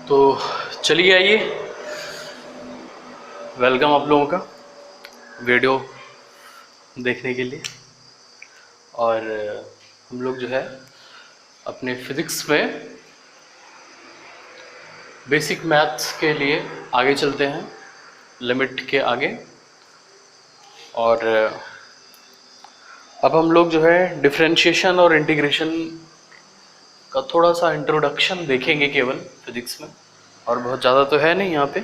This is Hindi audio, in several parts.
तो चलिए आइए, वेलकम आप लोगों का वीडियो देखने के लिए। और हम लोग जो है अपने फिज़िक्स में बेसिक मैथ्स के लिए आगे चलते हैं, लिमिट के आगे। और अब हम लोग जो है डिफरेंशिएशन और इंटीग्रेशन का थोड़ा सा इंट्रोडक्शन देखेंगे केवल फिज़िक्स में, और बहुत ज़्यादा तो है नहीं यहाँ पे।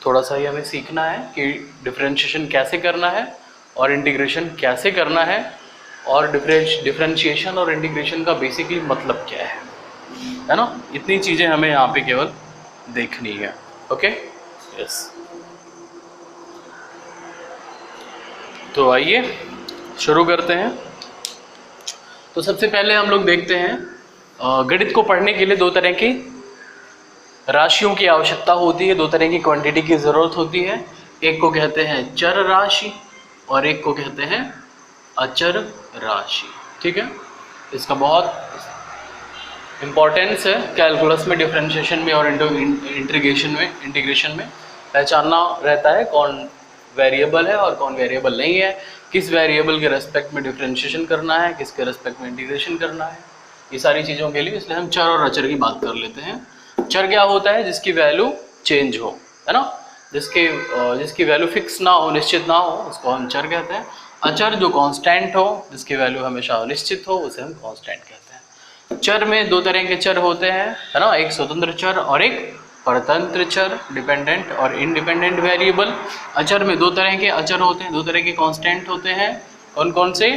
थोड़ा सा ही हमें सीखना है कि डिफरेंशिएशन कैसे करना है और इंटीग्रेशन कैसे करना है, और डिफरेंशिएशन और इंटीग्रेशन का बेसिकली मतलब क्या है ना। इतनी चीज़ें हमें यहाँ पे केवल देखनी है। Okay, yes. तो आइए शुरू करते हैं। तो सबसे पहले हम लोग देखते हैं, गणित को पढ़ने के लिए दो तरह की राशियों की आवश्यकता होती है, दो तरह की क्वांटिटी की ज़रूरत होती है। एक को कहते हैं चर राशि और एक को कहते हैं अचर राशि। ठीक है, इसका बहुत इम्पोर्टेंस है कैलकुलस में, डिफरेंशिएशन में और इंटीग्रेशन में पहचानना रहता है कौन वेरिएबल है और कौन वेरिएबल नहीं है, किस वेरिएबल के रेस्पेक्ट में डिफरेंशिएशन करना है, किसके रेस्पेक्ट में इंटीग्रेशन करना है, ये सारी चीज़ों के लिए। इसलिए हम चर और अचर की बात कर लेते हैं। चर क्या होता है? जिसकी वैल्यू चेंज हो, है ना, जिसकी वैल्यू फिक्स ना हो, निश्चित ना हो, उसको हम चर कहते हैं। अचर जो कांस्टेंट हो, जिसकी वैल्यू हमेशा अनिश्चित हो, उसे हम कांस्टेंट कहते हैं। चर में दो तरह के चर होते हैं, है ना, एक स्वतंत्र चर और एक परतंत्र चर, डिपेंडेंट और इंडिपेंडेंट वेरिएबल। अचर में दो तरह के अचर होते हैं, दो तरह के कांस्टेंट होते हैं। कौन कौन से?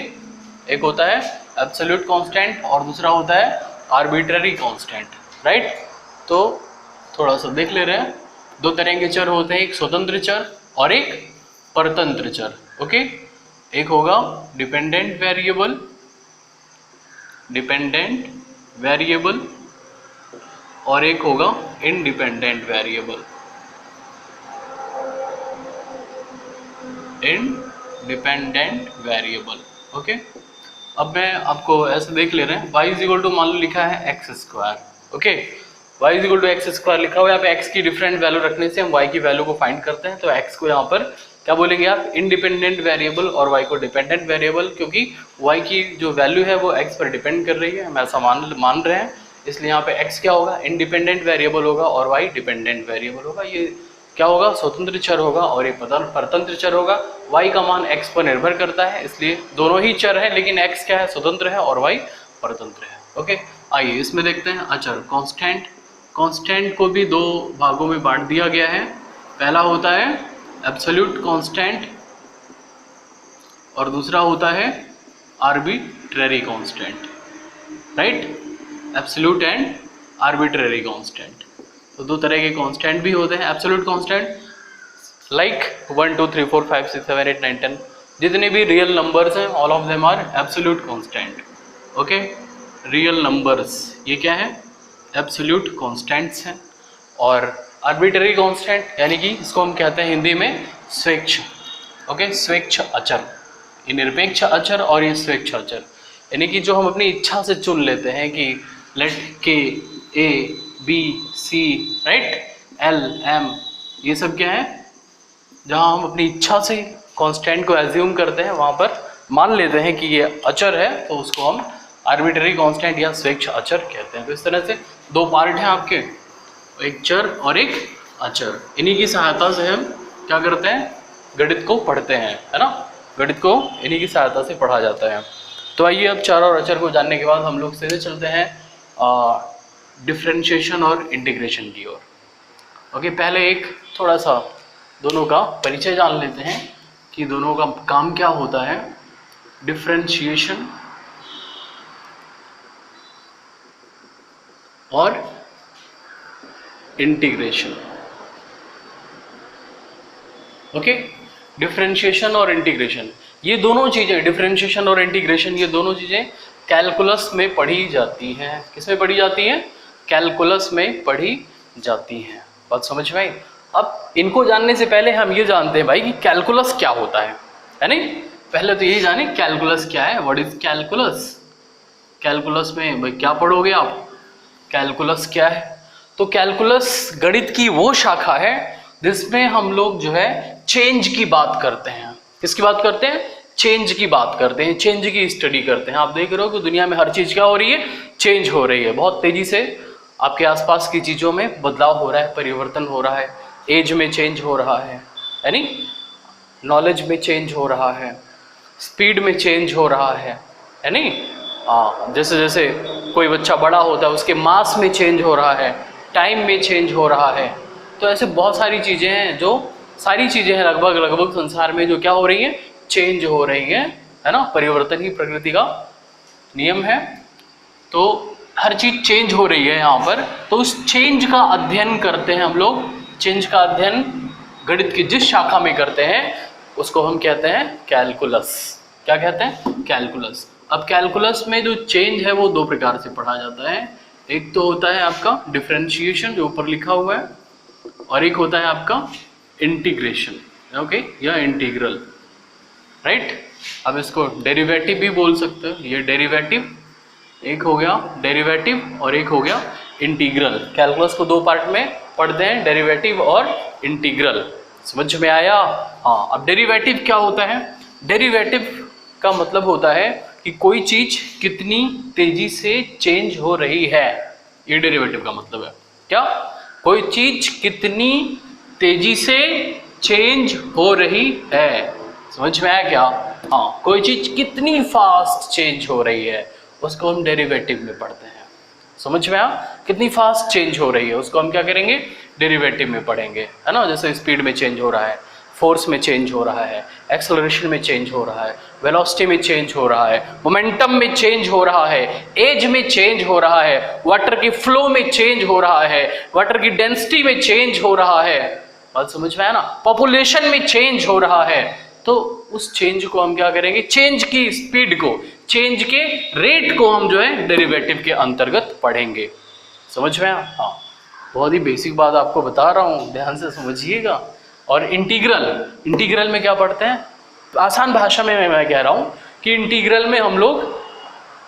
एक होता है एब्सोल्यूट कांस्टेंट और दूसरा होता है आर्बिट्ररी कांस्टेंट, राइट। तो थोड़ा सा देख ले रहे हैं, दो तरह के चर होते हैं, एक स्वतंत्र चर और एक परतंत्र चर। ओके, एक होगा डिपेंडेंट वेरिएबल और एक होगा इंडिपेंडेंट वेरिएबल। ओके, अब मैं आपको ऐसे देख ले रहे हैं, y इज इक्वल टू मान लो लिखा है x square. Okay, y is equal to x square लिखा हुआ है। यहाँ पे x की डिफरेंट वैल्यू रखने से हम y की वैल्यू को फाइंड करते हैं। तो x को यहाँ पर क्या बोलेंगे आप? इंडिपेंडेंट वेरिएबल, और y को डिपेंडेंट वेरिएबल, क्योंकि y की जो वैल्यू है वो x पर डिपेंड कर रही है, हम ऐसा मान रहे हैं। इसलिए यहाँ पे x क्या होगा? इंडिपेंडेंट वेरिएबल होगा और y डिपेंडेंट वेरिएबल होगा। ये क्या होगा? स्वतंत्र चर होगा और ये परतंत्र चर होगा। y का मान x पर निर्भर करता है, इसलिए दोनों ही चर है, लेकिन x क्या है? स्वतंत्र है और y परतंत्र है। ओके, आइए इसमें देखते हैं अचर। कांस्टेंट को भी दो भागों में बांट दिया गया है। पहला होता है एब्सोल्यूट कांस्टेंट और दूसरा होता है arbitrary constant, right. Absolute and arbitrary constant, तो दो तरह के कांस्टेंट भी होते हैं। एब्सोल्यूट कांस्टेंट लाइक 1 2 3 4 5 6 7 8 9 10, जितने भी रियल नंबर्स हैं, all of them are absolute constant. Okay, real numbers ये क्या है? एब्सोल्यूट कांस्टेंट्स हैं। और आर्बिट्ररी कांस्टेंट यानी कि इसको हम कहते हैं हिंदी में स्वेच्छ। ओके, स्वेच्छ अचर, ये निरपेक्ष अचर और ये स्वेच्छ अचर, यानी कि जो हम अपनी इच्छा से चुन लेते हैं कि लेट के, ए, बी, सी, राइट, एल, एम, ये सब क्या है? जहाँ हम अपनी इच्छा से कांस्टेंट को एज्यूम करते हैं, वहाँ पर मान लेते हैं कि ये अचर है, तो उसको हम आर्बिट्ररी कांस्टेंट या स्वेच्छ अचर कहते हैं। तो इस तरह से दो पार्ट हैं आपके, एक चर और एक अचर। इन्हीं की सहायता से हम क्या करते हैं? गणित को पढ़ते हैं, है ना। गणित को इन्हीं की सहायता से पढ़ा जाता है। तो आइए अब चर और अचर को जानने के बाद हम लोग सीधे चलते हैं डिफरेंशिएशन और इंटीग्रेशन की ओर। ओके, पहले एक थोड़ा सा दोनों का परिचय जान लेते हैं कि दोनों का काम क्या होता है। डिफरेंशिएशन और इंटीग्रेशन। ओके, डिफरेंशिएशन और इंटीग्रेशन, ये दोनों चीज़ें, डिफरेंशिएशन और इंटीग्रेशन, ये दोनों चीज़ें कैलकुलस में पढ़ी जाती हैं। किस में पढ़ी जाती हैं? कैलकुलस में पढ़ी जाती हैं। बात समझ में आई? अब इनको जानने से पहले हम ये जानते हैं भाई कि कैलकुलस क्या होता है नहीं? पहले तो यही जाने कैलकुलस क्या है। What is calculus? कैलकुलस में भाई क्या पढ़ोगे आप? कैलकुलस क्या है? तो कैलकुलस गणित की वो शाखा है जिसमें हम लोग जो है चेंज की बात करते हैं। किसकी बात करते हैं? चेंज की बात करते हैं, चेंज की स्टडी करते हैं। आप देख रहे हो कि दुनिया में हर चीज क्या हो रही है? चेंज हो रही है। बहुत तेजी से आपके आसपास की चीजों में बदलाव हो रहा है, परिवर्तन हो रहा है। एज में चेंज हो रहा है, यानी नॉलेज में चेंज हो रहा है, स्पीड में चेंज हो रहा है, यानी जैसे जैसे कोई बच्चा बड़ा होता है उसके मास में चेंज हो रहा है, टाइम में चेंज हो रहा है। तो ऐसे बहुत सारी चीज़ें हैं, जो सारी चीज़ें हैं लगभग लगभग संसार में जो क्या हो रही हैं? चेंज हो रही है ना। परिवर्तन ही प्रकृति का नियम है। तो हर चीज़ चेंज हो रही है यहाँ पर। तो उस चेंज का अध्ययन करते हैं हम लोग। चेंज का अध्ययन गणित की जिस शाखा में करते हैं उसको हम कहते हैं कैलकुलस। क्या कहते हैं? कैलकुलस। अब कैलकुलस में जो चेंज है वो दो प्रकार से पढ़ा जाता है। एक तो होता है आपका डिफरेंशिएशन जो ऊपर लिखा हुआ है, और एक होता है आपका इंटीग्रेशन, ओके, या इंटीग्रल, राइट। अब इसको डेरिवेटिव भी बोल सकते हो। ये डेरिवेटिव एक हो गया, डेरिवेटिव, और एक हो गया इंटीग्रल। कैलकुलस को दो पार्ट में पढ़ते हैं, डेरिवेटिव और इंटीग्रल। समझ में आया? हाँ। अब डेरिवेटिव क्या होता है? डेरिवेटिव का मतलब होता है कि कोई चीज कितनी तेजी से चेंज हो रही है, ये डेरिवेटिव का मतलब है। क्या? कोई चीज कितनी तेजी से चेंज हो रही है। समझ में आया क्या? हाँ, कोई चीज कितनी फास्ट चेंज हो रही है उसको हम डेरिवेटिव में पढ़ते हैं। समझ में आया? कितनी फास्ट चेंज हो रही है उसको हम क्या करेंगे? डेरिवेटिव में पढ़ेंगे, है ना। जैसे स्पीड में चेंज हो रहा है, फोर्स में चेंज हो रहा है, एक्सेलरेशन में चेंज हो रहा है, वेलोसिटी में चेंज हो रहा है, मोमेंटम में चेंज हो रहा है, एज में चेंज हो रहा है, वाटर की फ्लो में चेंज हो रहा है, वाटर की डेंसिटी में चेंज हो रहा है। बात समझ में आया ना? पॉपुलेशन में चेंज हो रहा है। तो उस चेंज को हम क्या करेंगे? चेंज की स्पीड को, चेंज के रेट को हम जो है डेरिवेटिव के अंतर्गत पढ़ेंगे। समझ में आया? हाँ, बहुत ही बेसिक बात आपको बता रहा हूँ, ध्यान से समझिएगा। और इंटीग्रल में क्या पढ़ते हैं? आसान भाषा में मैं कह रहा हूँ कि इंटीग्रल में हम लोग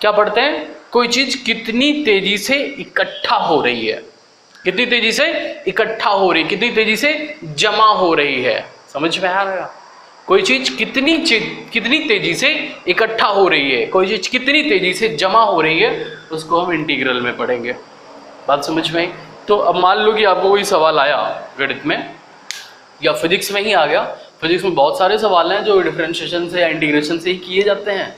क्या पढ़ते हैं? कोई चीज कितनी तेजी से इकट्ठा हो रही है, कितनी तेजी से इकट्ठा हो रही है, कितनी तेजी से जमा हो रही है। समझ में आ रहा है? कोई चीज कितनी तेजी से इकट्ठा हो रही है, कोई चीज कितनी तेजी से जमा हो रही है, उसको हम इंटीग्रल में पढ़ेंगे। बात समझ में आई? तो अब मान लो कि आपको कोई सवाल आया गणित में या फिजिक्स में ही आ गया। फिजिक्स में बहुत सारे सवाल हैं जो डिफरेंशिएशन से या इंटीग्रेशन से ही किए जाते हैं।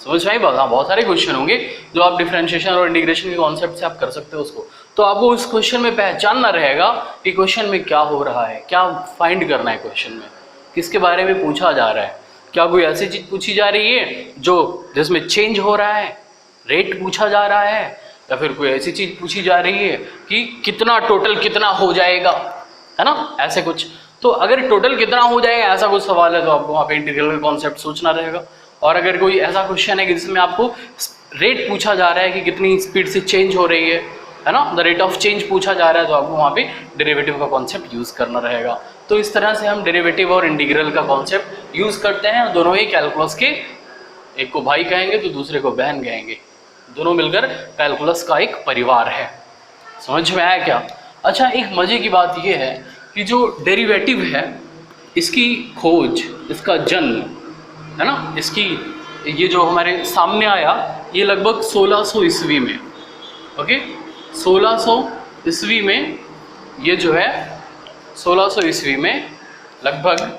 समझ में आई बात? हाँ, बहुत सारे क्वेश्चन होंगे जो आप डिफरेंशिएशन और इंटीग्रेशन के कॉन्सेप्ट से आप कर सकते हो उसको। तो आपको उस क्वेश्चन में पहचानना रहेगा कि क्वेश्चन में क्या हो रहा है, क्या फाइंड करना है क्वेश्चन में, किसके बारे में पूछा जा रहा है। क्या कोई ऐसी चीज पूछी जा रही है जो जिसमें चेंज हो रहा है, रेट पूछा जा रहा है, या फिर कोई ऐसी चीज पूछी जा रही है कि कितना टोटल कितना हो जाएगा, है ना, ऐसे कुछ। तो अगर टोटल कितना हो जाएगा ऐसा कुछ सवाल है तो आपको वहाँ पे इंटीग्रल का कॉन्सेप्ट सोचना रहेगा। और अगर कोई ऐसा क्वेश्चन है कि जिसमें आपको रेट पूछा जा रहा है कि कितनी स्पीड से चेंज हो रही है ना, द रेट ऑफ चेंज पूछा जा रहा है, तो आपको वहाँ पे डेरिवेटिव का कॉन्सेप्ट यूज करना रहेगा। तो इस तरह से हम डेरिवेटिव और इंटीग्रल का कॉन्सेप्ट यूज करते हैं। दोनों ही कैलकुलस के, एक को भाई कहेंगे तो दूसरे को बहन कहेंगे, दोनों मिलकर कैलकुलस का एक परिवार है। समझ में आया क्या? अच्छा, एक मजे की बात यह है कि जो डेरिवेटिव है इसकी खोज, इसका जन्म, है ना, इसकी ये जो हमारे सामने आया ये लगभग 1600 ईस्वी में। ओके, 1600 ईस्वी में ये जो है 1600 ईस्वी में लगभग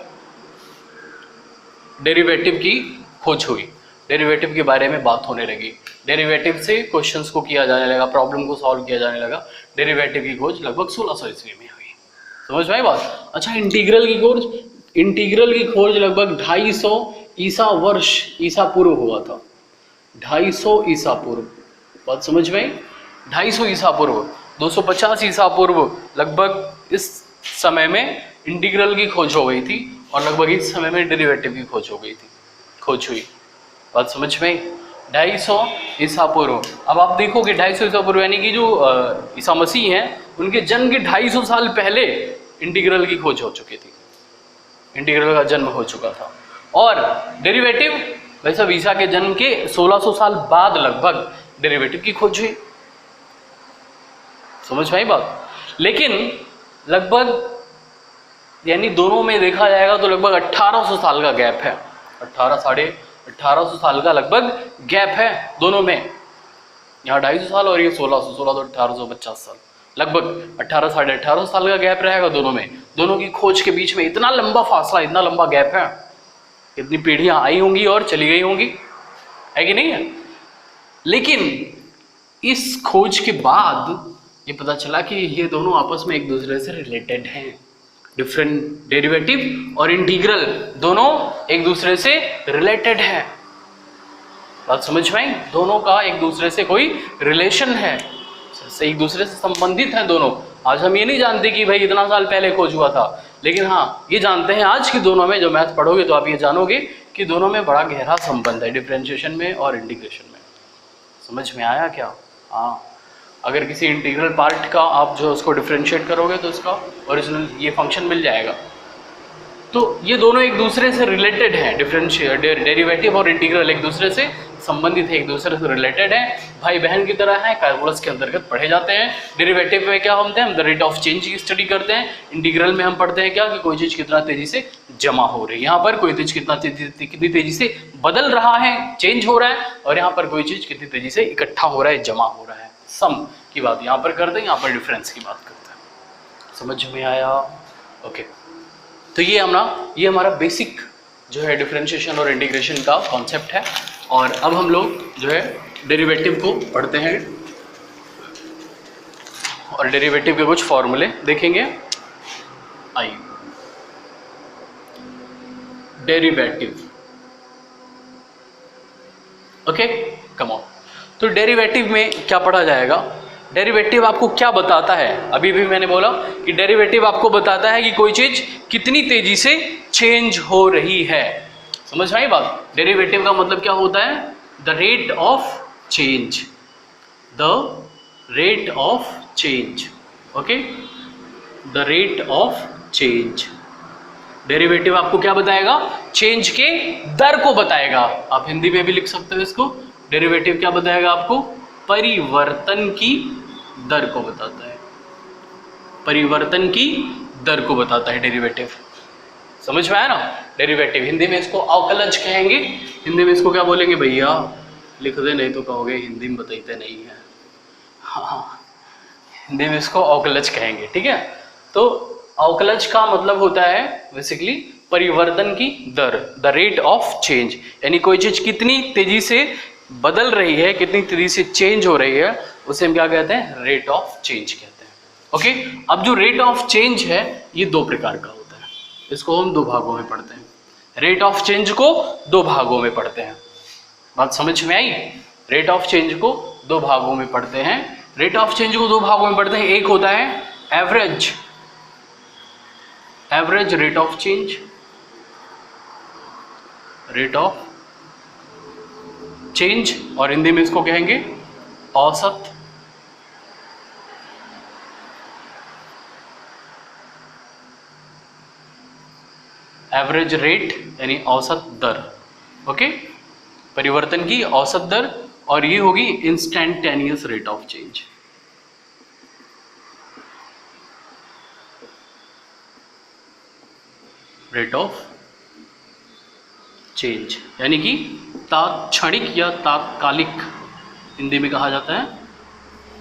डेरिवेटिव की खोज हुई, डेरिवेटिव के बारे में बात होने लगी, डेरिवेटिव से क्वेश्चंस को किया जाने लगा, प्रॉब्लम को सॉल्व किया जाने लगा। डेरिवेटिव की खोज लगभग 1600 ईस्वी में हुई। समझ में आई बात? अच्छा, इंटीग्रल की खोज लगभग 250 ईसा वर्ष ईसा पूर्व हुआ था। 250 ईसा पूर्व, बात समझ में आई? 250 ईसा पूर्व, 250 ईसा पूर्व लगभग इस समय में इंटीग्रल की खोज हो गई थी, और लगभग इस समय में डेरिवेटिव की खोज हुई। बात समझ में आई? 250 ईसा पूर्व। अब आप देखोगे 250 ईसा पूर्व यानी कि जो ईसा मसीह हैं उनके जन्म के 250 साल पहले इंटीग्रल की खोज हो चुकी थी, इंटीग्रल का जन्म हो चुका था। और डेरिवेटिव वैसे ईसा के जन्म के 1600 साल बाद लगभग डेरिवेटिव की खोज हुई। समझ में आई बात। लेकिन लगभग यानी दोनों में देखा जाएगा तो लगभग 1800 साल का गैप है, 1800 साल का लगभग गैप है दोनों में। यहाँ 250 साल और ये 1600 तो 1850 साल, लगभग 1800 साल का गैप रहेगा दोनों में। दोनों की खोज के बीच में इतना लंबा फासला, इतना लंबा गैप है, इतनी पीढ़ियां आई होंगी और चली गई होंगी, है कि नहीं है। लेकिन इस खोज के बाद ये पता चला कि ये दोनों आपस में एक दूसरे से रिलेटेड हैं। डिफरेंट डेरिवेटिव और इंटीग्रल दोनों एक दूसरे से रिलेटेड है। बात समझ में आई, दोनों का एक दूसरे से कोई रिलेशन है, एक दूसरे से संबंधित हैं दोनों। आज हम ये नहीं जानते कि भाई इतना साल पहले खोज हुआ था, लेकिन हाँ ये जानते हैं आज कि दोनों में, जो मैथ पढ़ोगे तो आप ये जानोगे कि दोनों में बड़ा गहरा संबंध है, डिफरेंशिएशन में और इंटीग्रेशन में। समझ में आया क्या? हाँ, अगर किसी इंटीग्रल पार्ट का आप जो उसको डिफरेंशिएट करोगे तो उसका ओरिजिनल ये फंक्शन मिल जाएगा। तो ये दोनों एक दूसरे से रिलेटेड हैं, डेरिवेटिव और इंटीग्रल एक दूसरे से संबंधित है, एक दूसरे से रिलेटेड है, भाई बहन की तरह है, कैलकुलस के अंतर्गत पढ़े जाते हैं। डेरिवेटिव में क्या होते हैं, हम द रेट ऑफ चेंज की स्टडी करते हैं। इंटीग्रल में हम पढ़ते हैं क्या, कि कोई चीज़ कितना तेजी से जमा हो रही है, यहाँ पर कोई चीज़ कितनी तेजी से बदल रहा है, चेंज हो रहा है, और यहाँ पर कोई चीज़ कितनी तेजी से इकट्ठा हो रहा है, जमा हो रहा है। सम की बात यहाँ पर करते हैं, यहाँ पर डिफरेंस की बात करते हैं। समझ में आया? ओके, तो ये हमारा बेसिक जो है डिफरेंशिएशन और इंटीग्रेशन का कॉन्सेप्ट है। और अब हम लोग जो है डेरिवेटिव को पढ़ते हैं और डेरिवेटिव के कुछ फॉर्मूले देखेंगे। आइए, डेरिवेटिव, ओके कम ऑन। तो डेरिवेटिव में क्या पढ़ा जाएगा, डेरिवेटिव आपको क्या बताता है, अभी भी मैंने बोला कि डेरिवेटिव आपको बताता है कि कोई चीज कितनी तेजी से चेंज हो रही है। समझ में आई बात? डेरिवेटिव का मतलब क्या होता है, the rate of change, the rate of change, okay, the rate of change. Derivative आपको क्या बताएगा, चेंज के दर को बताएगा। आप हिंदी में भी लिख सकते हो इसको, डेरिवेटिव क्या बताएगा आपको, परिवर्तन की दर को बताता है, परिवर्तन की दर को बताता है डेरिवेटिव। समझ में आया ना? डेरिवेटिव हिंदी में इसको अवकलज कहेंगे। हिंदी में इसको क्या बोलेंगे भैया, लिख दे नहीं तो कहोगे हिंदी में बताते नहीं है। हाँ, हिंदी में इसको अवकलज कहेंगे, ठीक है। तो अवकलज का मतलब होता है बेसिकली परिवर्तन की दर, द रेट ऑफ चेंज, यानी कोई चीज कितनी तेजी से बदल रही है, कितनी तेजी से चेंज हो रही है, उसे हम क्या कहते हैं, रेट ऑफ चेंज कहते हैं। ओके, अब जो रेट ऑफ चेंज है ये दो प्रकार का होता है, इसको हम दो भागों में पढ़ते हैं। रेट ऑफ चेंज को दो भागों में पढ़ते हैं, बात समझ में आई? रेट ऑफ चेंज को दो भागों में पढ़ते हैं। रेट ऑफ चेंज को दो भागों में पढ़ते हैं, एक होता है average, average rate of change, rate of change, और हिंदी में इसको कहेंगे औसत, एवरेज रेट यानी औसत दर, ओके, परिवर्तन की औसत दर, और ये होगी instantaneous rate of change. Rate of change यानी कि तात्क्षणिक या तात्कालिक, हिंदी में कहा जाता है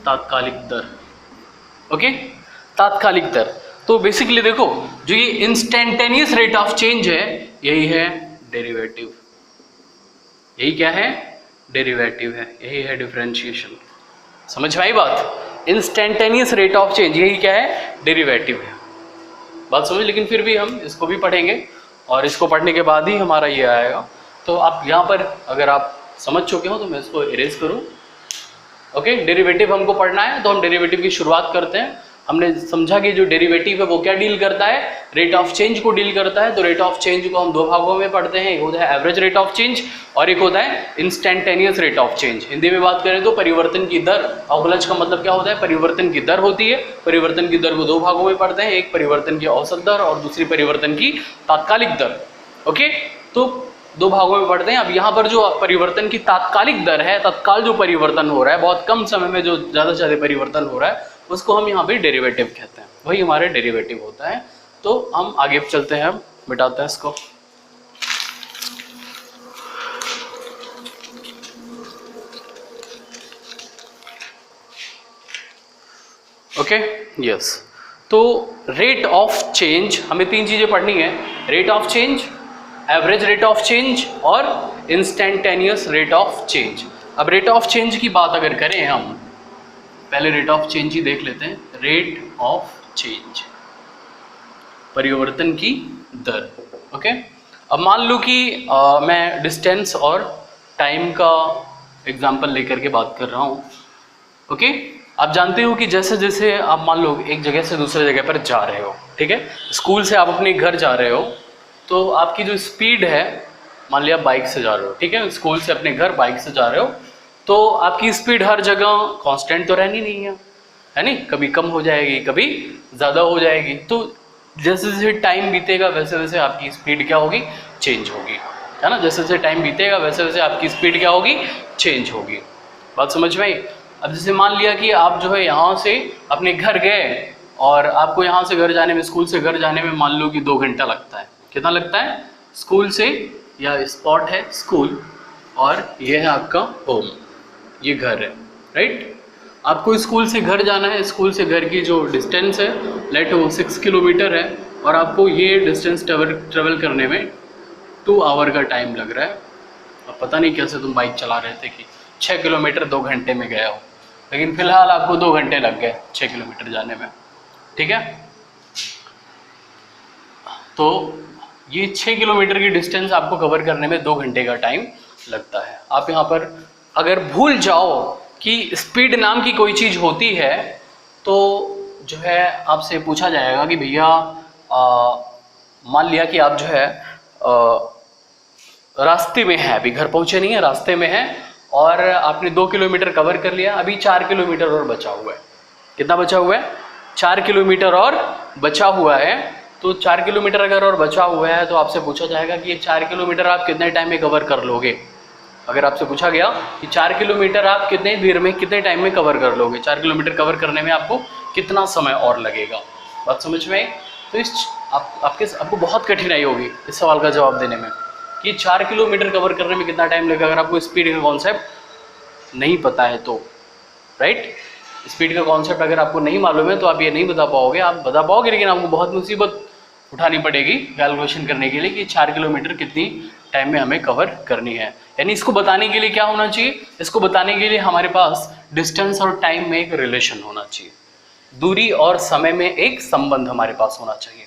तात्कालिक दर, ओके, तात्कालिक दर। तो बेसिकली देखो, जो ये इंस्टैंटेनियस रेट ऑफ चेंज है यही है डेरिवेटिव, यही क्या है, डेरिवेटिव है, यही है डिफरेंशिएशन। समझ में आई बात? इंस्टैंटेनियस रेट ऑफ चेंज यही क्या है, डेरिवेटिव है, बात समझ। लेकिन फिर भी हम इसको भी पढ़ेंगे और इसको पढ़ने के बाद ही हमारा ये आएगा। तो आप यहाँ पर अगर आप समझ चुके हो तो मैं इसको इरेज करूँ, ओके। डेरिवेटिव हमको पढ़ना है तो हम डेरिवेटिव की शुरुआत करते हैं। हमने समझा कि जो डेरिवेटिव है वो क्या डील करता है, रेट ऑफ चेंज को डील करता है। तो रेट ऑफ चेंज को हम दो भागों में पढ़ते हैं, एक होता है एवरेज रेट ऑफ चेंज और एक होता है instantaneous rate of change. Hindi में बात करें तो परिवर्तन की दर, अवकलज का मतलब क्या होता है, परिवर्तन की दर होती है। परिवर्तन की दर को दो भागों में पढ़ते हैं, एक परिवर्तन की औसत दर और दूसरी परिवर्तन की तात्कालिक दर, ओके। तो दो भागों में पढ़ते हैं। अब यहाँ पर जो परिवर्तन की तात्कालिक दर है, तत्काल जो परिवर्तन हो रहा है, बहुत कम समय में जो ज़्यादा से ज़्यादा परिवर्तन हो रहा है, उसको हम यहाँ पे डेरिवेटिव कहते हैं, वही हमारे डेरिवेटिव होता है। तो हम आगे चलते हैं, मिटाते हैं इसको। ओके यस, तो रेट ऑफ चेंज हमें तीन चीजें पढ़नी है, rate of change, average rate of change और इंस्टेंटेनियस रेट ऑफ चेंज। अब रेट ऑफ चेंज की बात अगर करें हम, पहले रेट ऑफ चेंज ही देख लेते हैं। रेट ऑफ चेंज, परिवर्तन की दर। ओके, अब मान लो कि मैं डिस्टेंस और टाइम का एग्जांपल लेकर के बात कर रहा हूँ। ओके, आप जानते हो कि जैसे जैसे आप मान लो एक जगह से दूसरे जगह पर जा रहे हो, ठीक है, स्कूल से आप अपने घर जा रहे हो, तो आपकी जो स्पीड है, मान लिया बाइक से जा रहे हो, ठीक है, स्कूल से अपने घर बाइक से जा रहे हो, तो आपकी स्पीड हर जगह कांस्टेंट तो रहनी नहीं है नहीं, कभी कम हो जाएगी, कभी ज़्यादा हो जाएगी। तो जैसे जैसे टाइम बीतेगा वैसे वैसे आपकी स्पीड क्या होगी, चेंज होगी, है ना। जैसे जैसे टाइम बीतेगा वैसे वैसे आपकी स्पीड क्या होगी, चेंज होगी। बात समझ में आई। अब जैसे मान लिया कि आप जो है यहाँ से अपने घर गए और आपको यहाँ से घर जाने में, स्कूल से घर जाने में मान लो कि 2 घंटा लगता है। कितना लगता है, स्कूल से, या स्पॉट है स्कूल और ये है आपका होम, ये घर है, राइट। आपको स्कूल से घर जाना है, स्कूल से घर की जो डिस्टेंस है लेट वो 6 किलोमीटर है, और आपको ये डिस्टेंस ट्रेवल करने में 2 आवर का टाइम लग रहा है। अब पता नहीं कैसे तुम बाइक चला रहे थे कि 6 किलोमीटर 2 घंटे में गए हो, लेकिन फिलहाल आपको 2 घंटे लग गए 6 किलोमीटर जाने में, ठीक है। तो ये 6 किलोमीटर की डिस्टेंस आपको कवर करने में 2 घंटे का टाइम लगता है। आप यहाँ पर अगर भूल जाओ कि स्पीड नाम की कोई चीज़ होती है, तो जो है आपसे पूछा जाएगा कि भैया मान लिया कि आप जो है रास्ते में है, अभी घर पहुँचे नहीं है, रास्ते में है, और आपने 2 किलोमीटर कवर कर लिया, अभी 4 किलोमीटर और बचा हुआ है। कितना बचा हुआ है, 4 किलोमीटर और बचा हुआ है। तो 4 किलोमीटर अगर और बचा हुआ है तो आपसे पूछा जाएगा कि ये 4 किलोमीटर आप कितने टाइम में कवर कर लोगे। अगर आपसे पूछा गया कि 4 किलोमीटर आप कितने देर में, कितने टाइम में कवर कर लोगे, 4 किलोमीटर कवर करने में आपको कितना समय और लगेगा। बात समझ में आई। तो इस आपको बहुत कठिनाई होगी इस सवाल का जवाब देने में कि 4 किलोमीटर कवर करने में कितना टाइम लगेगा, अगर आपको स्पीड का कॉन्सेप्ट नहीं पता है तो, राइट। स्पीड का कॉन्सेप्ट अगर आपको नहीं मालूम है तो आप ये नहीं बता पाओगे। आप बता पाओगे लेकिन आपको बहुत मुसीबत उठानी पड़ेगी कैलकुलेशन करने के लिए कि 4 किलोमीटर कितनी टाइम में हमें कवर करनी है। यानी इसको बताने के लिए क्या होना चाहिए, इसको बताने के लिए हमारे पास डिस्टेंस और टाइम में एक रिलेशन होना चाहिए, दूरी और समय में एक संबंध हमारे पास होना चाहिए।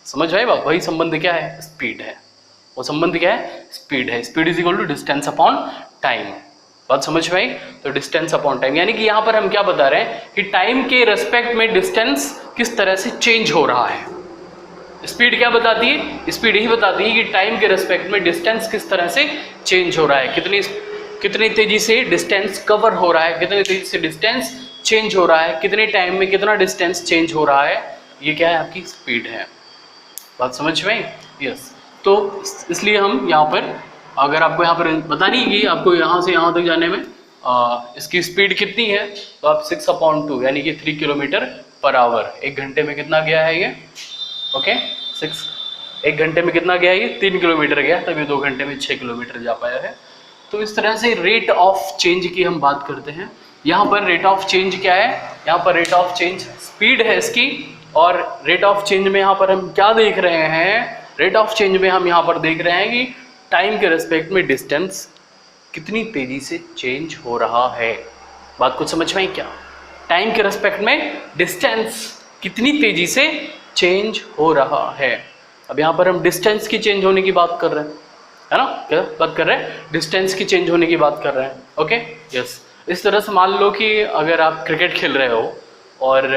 समझ आए बात। वही संबंध क्या है, स्पीड है। वो संबंध क्या है, स्पीड है। Speed is equal to distance upon time. बात समझ में आई। तो डिस्टेंस अपॉन टाइम, यानी कि यहाँ पर हम क्या बता रहे हैं कि टाइम के रेस्पेक्ट में डिस्टेंस किस तरह से चेंज हो रहा है। स्पीड क्या बताती है, स्पीड यही बताती है कि टाइम के रेस्पेक्ट में डिस्टेंस किस तरह से चेंज हो रहा है, कितनी तेजी से डिस्टेंस कवर हो रहा है, कितनी तेजी से डिस्टेंस चेंज हो रहा है, कितने टाइम में कितना डिस्टेंस चेंज हो रहा है, ये क्या है, आपकी स्पीड है। बात समझ में। यस। तो इसलिए हम यहाँ पर, अगर आपको यहाँ पर बतानी है कि आपको यहाँ से यहाँ तक जाने में इसकी स्पीड कितनी है, तो आप 6/2 यानी कि 3 किलोमीटर पर आवर, 1 घंटे में कितना गया है ये, ओके 6, 1 घंटे में कितना गया है ये, 3 किलोमीटर गया, तभी 2 घंटे में 6 किलोमीटर जा पाया है। तो इस तरह से रेट ऑफ चेंज की हम बात करते हैं। यहाँ पर रेट ऑफ चेंज क्या है, यहाँ पर रेट ऑफ चेंज स्पीड है इसकी, और रेट ऑफ चेंज में यहाँ पर हम क्या देख रहे हैं, रेट ऑफ चेंज में हम यहाँ पर देख रहे हैं कि टाइम के रेस्पेक्ट में डिस्टेंस कितनी तेजी से चेंज हो रहा है। बात कुछ समझ में आई क्या, टाइम के रेस्पेक्ट में डिस्टेंस कितनी तेजी से चेंज हो रहा है। अब यहाँ पर हम डिस्टेंस की चेंज होने की बात कर रहे हैं, है ना, क्या बात कर रहे हैं, डिस्टेंस की चेंज होने की बात कर रहे हैं। Okay yes. इस तरह से मान लो कि अगर आप क्रिकेट खेल रहे हो और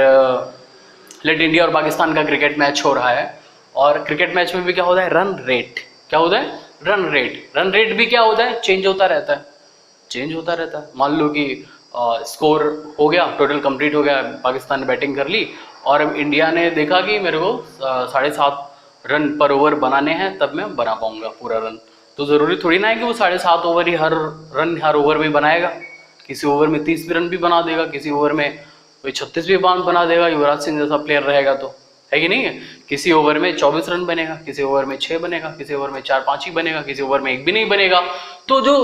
लेट इंडिया और पाकिस्तान का क्रिकेट मैच हो रहा है, और क्रिकेट मैच में भी क्या होता है, रन रेट, क्या होता है, रन रेट। रन रेट भी क्या होता है, चेंज होता रहता है, चेंज होता रहता है। मान लो कि स्कोर हो गया, टोटल कंप्लीट हो गया, पाकिस्तान ने बैटिंग कर ली, और अब इंडिया ने देखा कि मेरे को 7.5 रन पर ओवर बनाने हैं, तब मैं बना पाऊंगा पूरा रन। तो ज़रूरी थोड़ी ना है कि वो 7.5 ओवर ही हर ओवर में बनाएगा, किसी ओवर में 30 रन भी बना देगा, किसी ओवर में कोई 36 भी बना देगा युवराज सिंह जैसा प्लेयर रहेगा तो, है कि नहीं है। किसी ओवर में 24 रन बनेगा, किसी ओवर में 6 बनेगा, किसी ओवर में 4-5 ही बनेगा, किसी ओवर में 1 भी नहीं बनेगा। तो जो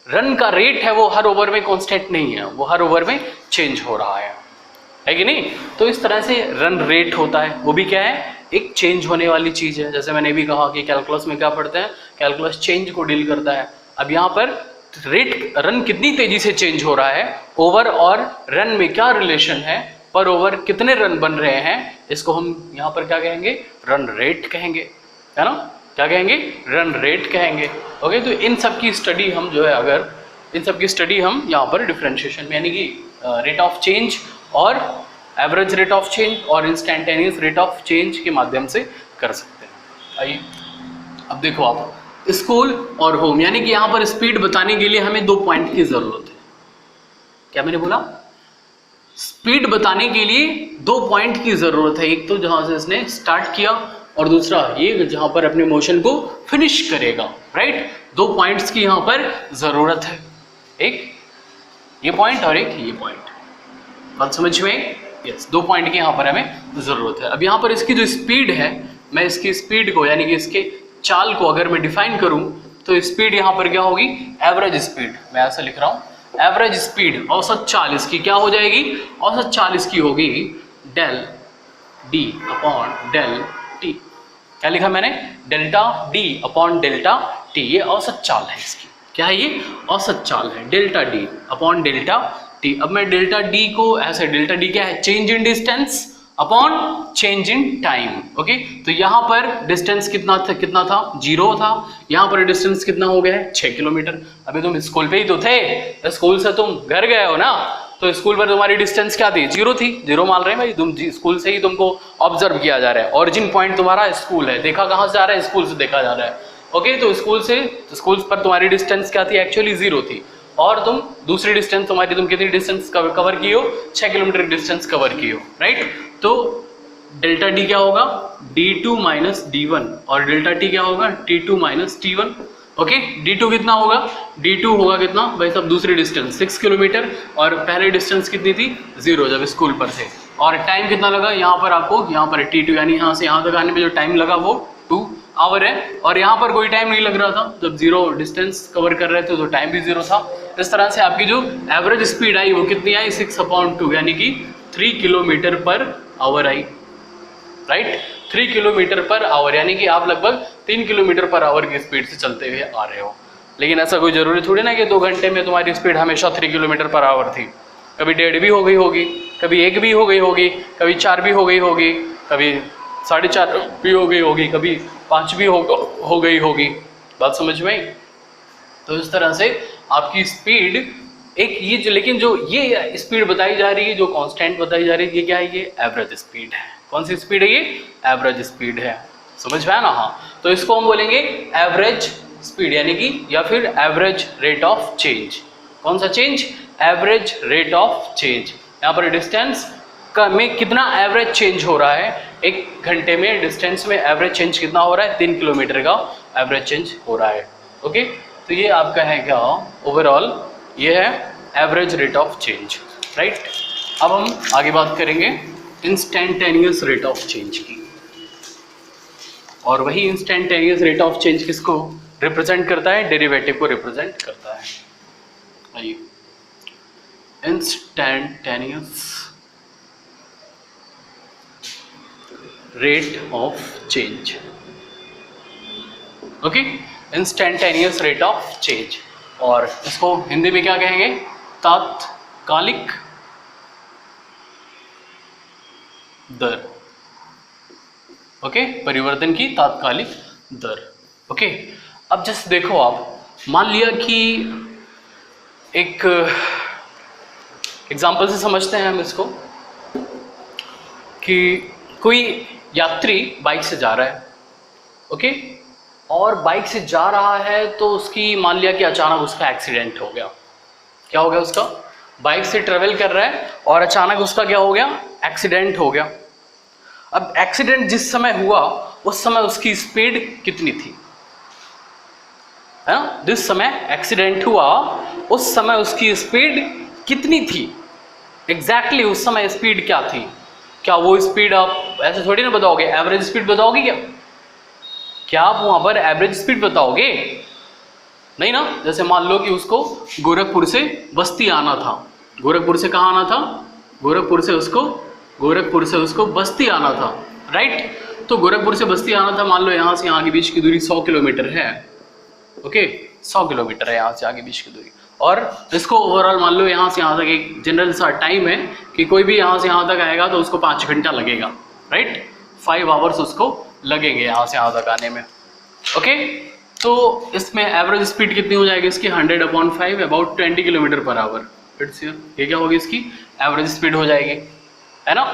रन का रेट है वो हर ओवर में कांस्टेंट नहीं है, वो हर ओवर में चेंज हो रहा है कि नहीं। तो इस तरह से रन रेट होता है, वो भी क्या है, एक चेंज होने वाली चीज है। जैसे मैंने भी कहा कि कैलकुलस में क्या पढ़ते हैं, कैलकुलस चेंज को डील करता है। अब यहाँ पर रेट, रन कितनी तेजी से चेंज हो रहा है, ओवर और रन में क्या रिलेशन है, पर ओवर कितने रन बन रहे हैं, इसको हम यहाँ पर क्या कहेंगे, रन रेट कहेंगे, है ना। क्या कहेंगे, रन रेट कहेंगे। ओके, तो इन सब की स्टडी हम जो है, अगर इन सब की स्टडी हम यहाँ पर डिफरेंशिएशन में यानी कि रेट ऑफ चेंज और एवरेज रेट ऑफ चेंज और इंस्टेंटेनियस रेट ऑफ चेंज के माध्यम से कर सकते हैं। आइए अब देखो आप, स्कूल और होम, यानी कि यहाँ पर स्पीड बताने के लिए हमें 2 पॉइंट की जरूरत है। क्या मैंने बोला, स्पीड बताने के लिए 2 पॉइंट की जरूरत है। एक तो जहां से इसने स्टार्ट किया और दूसरा ये जहां पर अपने मोशन को फिनिश करेगा, राइट। 2 पॉइंट्स की यहां पर जरूरत है, एक ये पॉइंट और एक ये पॉइंट। बात समझ में, यस, 2 पॉइंट की यहां पर हमें जरूरत है। अब यहां पर इसकी जो स्पीड है, मैं इसकी स्पीड को यानी कि इसके चाल को अगर मैं डिफाइन करूं तो स्पीड यहां पर क्या होगी, एवरेज स्पीड। मैं ऐसा लिख रहा हूं, एवरेज स्पीड, औसत चाल इसकी क्या हो जाएगी, औसत चाल इसकी होगी del D upon del T. क्या लिखा मैंने, delta D upon delta T, ये औसत चाल है इसकी। क्या है ये, औसत चाल है, delta D upon delta T. अब मैं डेल्टा डी को ऐसे, डेल्टा डी क्या है, change in distance upon change in time. Okay, तो यहाँ पर डिस्टेंस कितना था 0 था, यहाँ पर डिस्टेंस कितना हो गया है 6 किलोमीटर। अभी तुम स्कूल पे ही तो थे, स्कूल से तुम घर गए हो ना, तो स्कूल पर तुम्हारी डिस्टेंस क्या थी, 0 थी। 0 मान रहे हैं भाई, तुम स्कूल से ही तुमको ऑब्जर्व किया जा रहा है, ओरिजिन पॉइंट तुम्हारा स्कूल है, देखा कहाँ से जा रहा है, स्कूल से देखा जा रहा है। ओके, तो स्कूल पर तुम्हारी डिस्टेंस क्या थी, एक्चुअली 0 थी, और तुम दूसरी डिस्टेंस तुम्हारी, तुम कितनी डिस्टेंस कवर की हो, 6 किलोमीटर डिस्टेंस कवर की हो, राइट। तो डेल्टा डी क्या होगा, d2 माइनस d1, और डेल्टा टी क्या होगा, t2 minus t1। Okay, d2 कितना होगा, d2 होगा कितना भाई सब, दूसरी डिस्टेंस 6 किलोमीटर, और पहले डिस्टेंस कितनी थी 0 जब स्कूल पर थे, और टाइम कितना लगा यहाँ पर आपको, यहाँ पर t2 यानी यहाँ से यहाँ तक आने में जो टाइम लगा वो 2 आवर है, और यहाँ पर कोई टाइम नहीं लग रहा था, जब 0 डिस्टेंस कवर कर रहे थे तो टाइम भी 0 था। इस तरह से आपकी जो एवरेज स्पीड आई वो कितनी आई, 6/2 यानी कि 3 किलोमीटर पर आवर आई, राइट। 3 किलोमीटर पर आवर, यानी कि आप लगभग 3 किलोमीटर पर आवर की स्पीड से चलते हुए आ रहे हो। लेकिन ऐसा कोई जरूरी थोड़ी ना कि 2 घंटे में तुम्हारी स्पीड हमेशा 3 किलोमीटर पर आवर थी। कभी 1.5 भी हो गई होगी, कभी 1 भी हो गई होगी, कभी 4 भी हो गई होगी, कभी 4.5 भी हो गई होगी, कभी 5 भी हो गई होगी। बात समझ में आई। तो इस तरह से आपकी स्पीड एक ये जो, लेकिन जो ये स्पीड बताई जा रही है, जो कांस्टेंट बताई जा रही है, ये क्या है, ये एवरेज स्पीड है। कौन सी स्पीड है ये, एवरेज स्पीड है। समझ में आया ना, हाँ। तो इसको हम बोलेंगे एवरेज स्पीड, यानी कि या फिर एवरेज रेट ऑफ चेंज। कौन सा change, average rate of change. यहाँ पर डिस्टेंस में कितना एवरेज चेंज हो रहा है, 1 घंटे में डिस्टेंस में एवरेज चेंज कितना हो रहा है, 3 किलोमीटर का एवरेज चेंज हो रहा है। ओके, तो ये आपका है क्या, ओवरऑल ये है average rate of change, right. अब हम आगे बात करेंगे इंस्टेंटेनियस रेट ऑफ चेंज की, और वही इंस्टेंटेनियस रेट ऑफ चेंज किसको रिप्रेजेंट करता है, डेरिवेटिव को रिप्रेजेंट करता है। आइए, instantaneous rate of change. Okay, instantaneous rate of change, और इसको हिंदी में क्या कहेंगे, तात्कालिक दर। ओके, परिवर्तन की तात्कालिक दर। ओके, अब जैसे देखो आप, मान लिया कि एक एग्जाम्पल से समझते हैं हम इसको, कि कोई यात्री बाइक से जा रहा है, ओके, और बाइक से जा रहा है तो उसकी, मान लिया कि अचानक उसका एक्सीडेंट हो गया। क्या हो गया उसका, बाइक से ट्रेवल कर रहा है और अचानक उसका क्या हो गया, एक्सीडेंट हो गया। अब एक्सीडेंट जिस समय हुआ उस समय उसकी स्पीड कितनी थी, है ना, जिस समय एक्सीडेंट हुआ उस समय उसकी स्पीड कितनी थी, एग्जैक्टली उस समय स्पीड क्या थी? क्या वो स्पीड आप ऐसे थोड़ी ना बताओगे, एवरेज स्पीड बताओगे क्या? क्या आप वहां पर एवरेज स्पीड बताओगे? नहीं ना। जैसे मान लो कि उसको गोरखपुर से बस्ती आना था, गोरखपुर से कहाँ आना था? गोरखपुर से उसको बस्ती आना था, राइट? तो गोरखपुर से बस्ती आना था, मान लो यहाँ से यहाँ के बीच की दूरी 100 किलोमीटर है, ओके 100 किलोमीटर है यहाँ से आगे बीच की दूरी, और इसको ओवरऑल मान लो यहाँ से यहाँ तक एक जनरल सा टाइम है कि कोई भी यहाँ से यहाँ तक आएगा तो उसको 5 घंटा लगेगा, राइट? 5 आवर्स उसको लगेंगे यहाँ से यहाँ तक आने में, ओके? तो इसमें एवरेज स्पीड कितनी हो जाएगी इसकी? 100/5 about 20 kilometre per hour. It's ये क्या होगी इसकी एवरेज स्पीड हो जाएगी, है ना?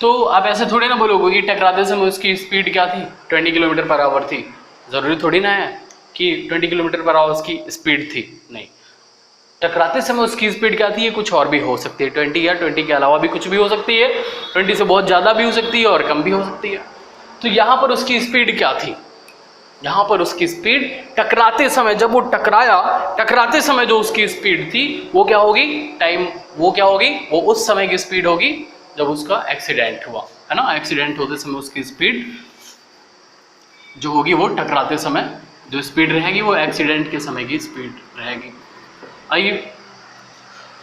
तो आप ऐसे थोड़ी ना बोलोगे कि टकराते समय उसकी स्पीड क्या थी? 20 किलोमीटर पर आवर थी। ज़रूरी थोड़ी ना है कि 20 किलोमीटर पर आवर उसकी स्पीड थी, नहीं। टकराते समय उसकी स्पीड क्या थी? ये कुछ और भी हो सकती है, 20 या 20 के अलावा भी कुछ भी हो सकती है, 20 से बहुत ज़्यादा भी हो सकती है और कम भी हो सकती है। तो यहाँ पर उसकी स्पीड क्या थी? यहाँ पर उसकी स्पीड टकराते समय, जब वो टकराया, टकराते समय जो उसकी स्पीड थी वो क्या होगी? टाइम वो क्या होगी? वो उस समय की स्पीड होगी जब उसका एक्सीडेंट हुआ, है ना? एक्सीडेंट होते समय उसकी स्पीड जो होगी वो टकराते समय जो स्पीड रहेगी वो एक्सीडेंट के समय की स्पीड रहेगी। आइए,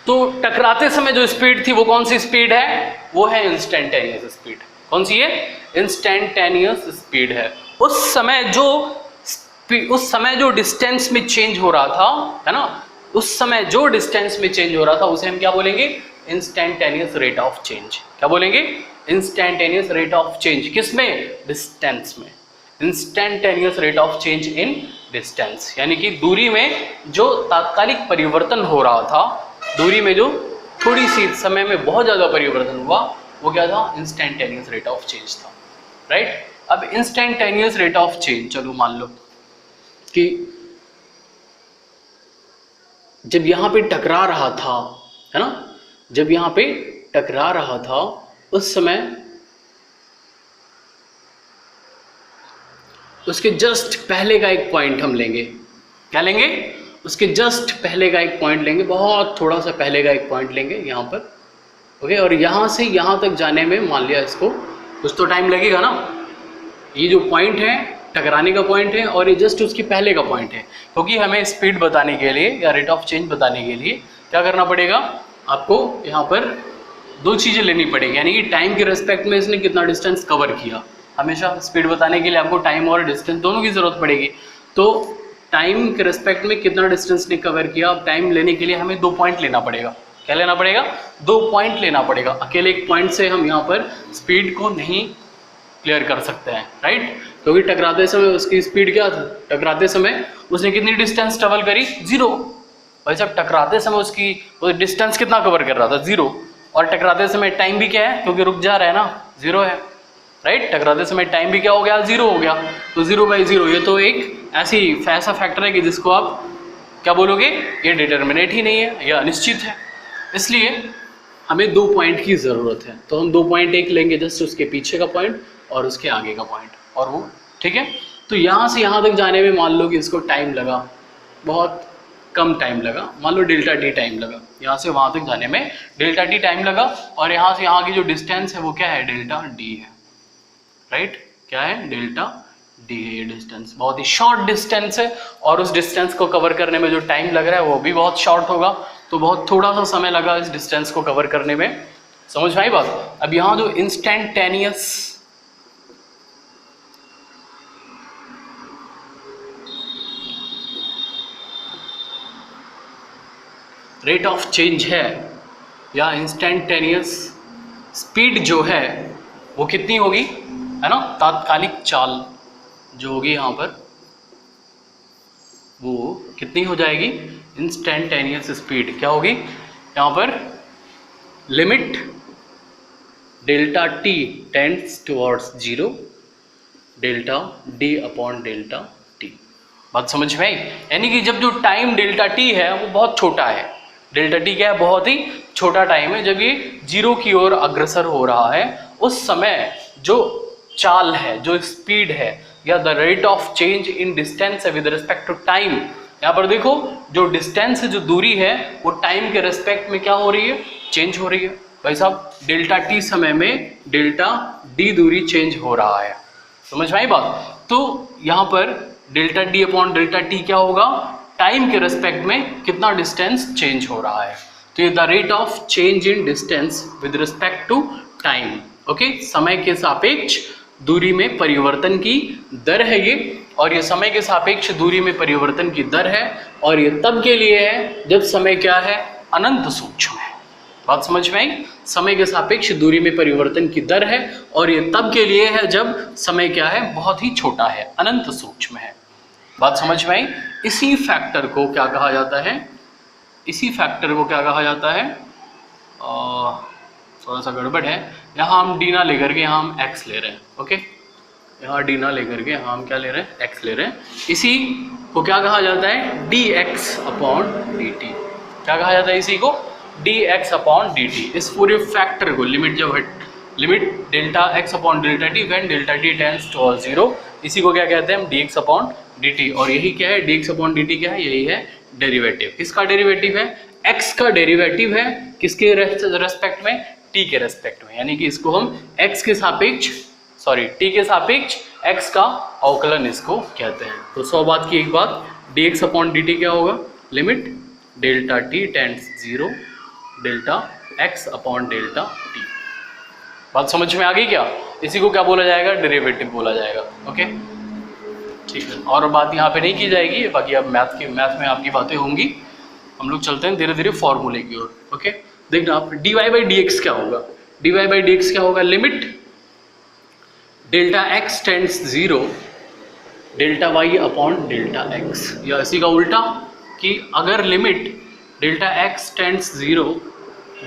तो टकराते समय जो स्पीड थी वो कौन सी स्पीड है? वो है इंस्टेंटेनियस स्पीड। कौन सी है? इंस्टेंटेनियस स्पीड है। उस समय जो डिस्टेंस में चेंज हो रहा था, है ना, उस समय जो डिस्टेंस में चेंज हो रहा था उसे हम क्या बोलेंगे? Instantaneous rate of change. क्या बोलेंगे? Instantaneous rate of change. किसमें? डिस्टेंस में। Instantaneous rate of change in distance, यानी कि दूरी में जो तात्कालिक परिवर्तन हो रहा था, दूरी में जो थोड़ी सी समय में बहुत ज़्यादा परिवर्तन हुआ, वो क्या था? इंस्टेंटेनियस रेट ऑफ चेंज था, राइट? अब इंस्टेंटेनियस रेट ऑफ चेंज, चलो मान लो कि जब यहाँ पे टकरा रहा था, है ना, जब यहाँ पे टकरा रहा था उस समय उसके जस्ट पहले का एक पॉइंट हम लेंगे। क्या लेंगे? उसके जस्ट पहले का एक पॉइंट लेंगे, बहुत थोड़ा सा पहले का एक पॉइंट लेंगे यहाँ पर, ओके? और यहाँ से यहाँ तक जाने में मान लिया इसको कुछ तो टाइम लगेगा ना। ये जो पॉइंट है टकराने का पॉइंट है और ये जस्ट उसके पहले का पॉइंट है, क्योंकि हमें स्पीड बताने के लिए या रेट ऑफ चेंज बताने के लिए क्या करना पड़ेगा? आपको यहाँ पर दो चीज़ें लेनी पड़ेगी, यानी कि टाइम के रेस्पेक्ट में इसने कितना डिस्टेंस कवर किया। हमेशा स्पीड बताने के लिए आपको टाइम और डिस्टेंस दोनों की ज़रूरत पड़ेगी। तो टाइम के रेस्पेक्ट में कितना डिस्टेंस ने कवर किया, अब टाइम लेने के लिए हमें 2 पॉइंट लेना पड़ेगा। क्या लेना पड़ेगा? 2 पॉइंट लेना पड़ेगा। अकेले एक पॉइंट से हम यहाँ पर स्पीड को नहीं क्लियर कर सकते हैं, राइट? क्योंकि टकराते समय उसकी स्पीड क्या था? टकराते समय उसने कितनी डिस्टेंस ट्रेवल करी? 0। भाई साहब, टकराते समय उसकी डिस्टेंस कितना कवर कर रहा था? 0। और टकराते समय टाइम भी क्या है? क्योंकि रुक जा रहा है ना, 0 है, राइट? टकराते समय टाइम भी क्या हो गया? 0 हो गया। तो 0/0 ये तो एक ऐसा फैक्टर है कि जिसको आप क्या बोलोगे? ये डिटर्मिनेट ही नहीं है, यह अनिश्चित है। इसलिए हमें 2 पॉइंट की ज़रूरत है। तो हम 2 पॉइंट, एक लेंगे जस्ट उसके पीछे का पॉइंट और उसके आगे का पॉइंट, और वो ठीक है। तो यहाँ से यहाँ तक जाने में मान लो कि इसको टाइम लगा, बहुत कम टाइम लगा, मान लो ΔT टाइम लगा। यहाँ से वहाँ तक जाने में ΔT टाइम लगा, और यहाँ से यहाँ की जो डिस्टेंस है वो क्या है? ΔD है, राइट? क्या है? ΔD है ये डिस्टेंस। बहुत ही शॉर्ट डिस्टेंस है, और उस डिस्टेंस को कवर करने में जो टाइम लग रहा है वो भी बहुत शॉर्ट होगा। तो बहुत थोड़ा सा समय लगा इस डिस्टेंस को कवर करने में। समझ में आई बात? अब यहाँ जो इंस्टेंटेनियस रेट ऑफ चेंज है या इंस्टेंटेनियस स्पीड जो है वो कितनी होगी, है ना? तात्कालिक चाल जो होगी यहाँ पर वो कितनी हो जाएगी? इंस्टेंटेनियस स्पीड क्या होगी यहाँ पर? Limit ΔT tends towards 0, ΔD/ΔT। बात समझ में आई? यानी कि जब जो टाइम ΔT है वो बहुत छोटा है। ΔT क्या है? बहुत ही छोटा टाइम है। जब ये 0 की ओर अग्रसर हो रहा है उस समय जो चाल है, जो स्पीड है, या the rate of change in distance है विद रिस्पेक्ट टू टाइम। यहाँ पर देखो जो डिस्टेंस है, जो दूरी है, वो टाइम के रिस्पेक्ट में क्या हो रही है? चेंज हो रही है। भाई साहब डेल्टा टी समय में डेल्टा डी दूरी चेंज हो रहा है, समझ में आई बात। तो यहाँ पर delta D upon delta T क्या होगा, टाइम के रेस्पेक्ट में कितना डिस्टेंस चेंज हो रहा है। तो ये the rate of change in distance with respect to time, okay, समय के सापेक्ष दूरी में परिवर्तन की दर है ये, और ये समय के सापेक्ष दूरी में परिवर्तन की दर है, और ये तब के लिए है जब समय क्या है, अनंत सूक्ष्म है। बात समझ में आई, समय के सापेक्ष दूरी में परिवर्तन की दर है, और ये तब के लिए है जब समय क्या है, बहुत ही छोटा है, अनंत सूक्ष्म है। बात समझ में आई। इसी फैक्टर को क्या कहा जाता है, इसी फैक्टर को क्या कहा जाता है, थोड़ा सा गड़बड़ है, यहाँ हम डी ना लेकर के यहाँ हम एक्स ले रहे हैं, ओके, यहाँ डी ना लेकर के यहाँ हम क्या ले रहे हैं, एक्स ले रहे हैं। इसी को क्या कहा जाता है, D X upon D T. क्या कहा जाता है इसी को, D X upon D T. इस पूरे फैक्टर को लिमिट जब limit delta X upon delta T when delta T tends to zero, इसी को क्या कहते हैं हम, D X upon D T. और यही क्या है, D X upon D T क्या है, यही है डेरिवेटिव। किसका डेरिवेटिव है, एक्स का डेरिवेटिव है, किसके रेस्पेक्ट में, टी के रेस्पेक्ट में, यानी कि इसको हम एक्स के सापेक्ष टी के सापेक्ष एक्स का अवकलन इसको कहते हैं। तो 100 बात की एक बात, D X upon D T क्या होगा, limit delta T tends zero delta X upon delta T. बात समझ में आ गई क्या, इसी को क्या बोला जाएगा, डेरिवेटिव बोला जाएगा, ओके ठीक है। और बात यहाँ पे नहीं की जाएगी, बाकी अब मैथ में आपकी बातें होंगी। हम लोग चलते हैं धीरे धीरे फॉर्मूले की ओर, ओके। देखना आप, D Y by D X क्या होगा, D Y by D X क्या होगा, limit delta x tends zero delta Y upon delta X, या इसी का उल्टा कि अगर limit delta x tends zero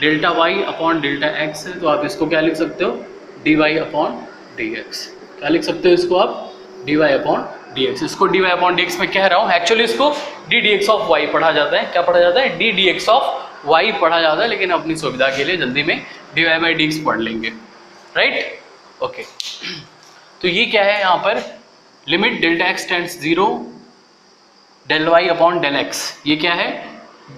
delta Y upon delta X है, तो आप इसको क्या लिख सकते हो, D Y upon D X. क्या लिख सकते हो इसको आप, D Y upon D X. इसको D Y upon D X में कह रहा हूँ, एक्चुअली इसको D D X of Y पढ़ा जाता है। क्या पढ़ा जाता है, D D X of Y पढ़ा जाता है, लेकिन अपनी सुविधा के लिए जल्दी में D Y by D X पढ़ लेंगे, राइट, ओके। तो ये क्या है यहाँ पर, limit delta x tends zero del Y upon del X, ये क्या है,